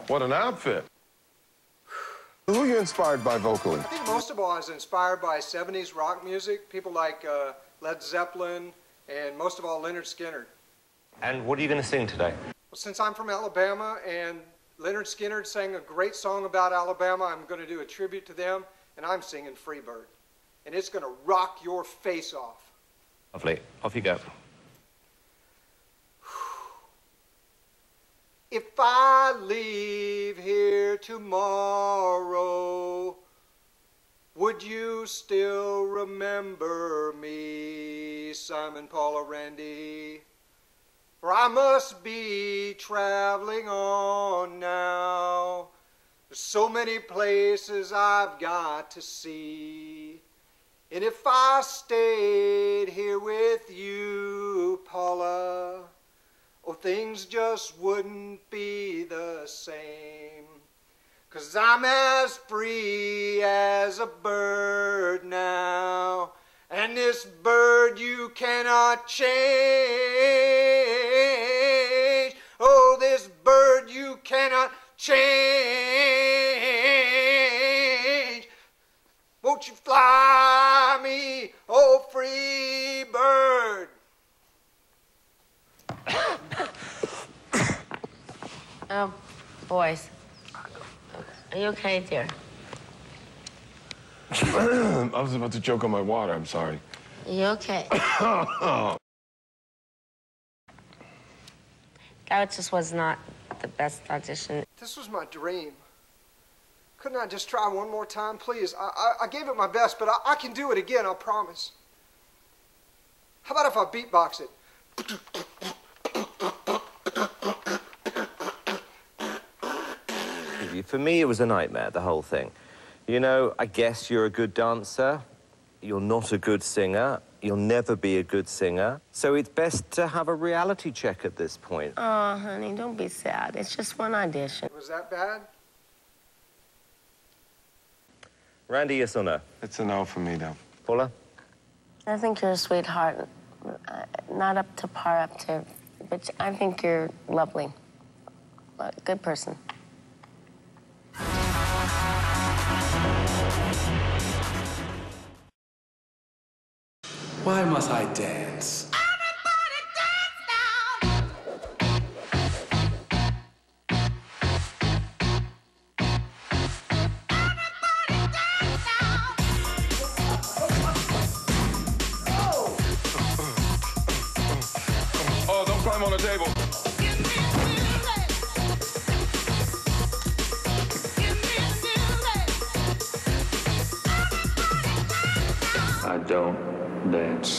What an outfit. Who are you inspired by vocally? I think most of all I was inspired by 70s rock music, people like Led Zeppelin, and most of all Leonard Skinner. And what are you going to sing today? Well, since I'm from Alabama and Leonard Skinner sang a great song about Alabama, I'm going to do a tribute to them, and I'm singing Freebird. And it's going to rock your face off. Lovely. Off you go. If I leave here tomorrow, would you still remember me, Simon, Paula, Randy? For I must be traveling on now. There's so many places I've got to see. And if I stayed here with you, Paula, oh, things just wouldn't be the same. 'Cause I'm as free as a bird now, and this bird you cannot change. Oh, this bird you cannot change. Won't you fly me, oh free bird? Oh, boys. Are you okay, dear? I was about to choke on my water. I'm sorry. Are you okay? That just was not the best audition. This was my dream. Couldn't I just try one more time, please? I gave it my best, but I can do it again, I promise. How about if I beatbox it? For me, it was a nightmare, the whole thing. You know, I guess you're a good dancer. You're not a good singer. You'll never be a good singer. So it's best to have a reality check at this point. Oh, honey, don't be sad. It's just one audition. Was that bad? Randy, yes or no? It's a no for me, though. Paula? I think you're a sweetheart. Not up to par, but I think you're lovely. A good person. Why must I dance? Everybody dance now! Everybody dance now! Oh, don't climb on the table. Give me music! Give me music! I don't dance.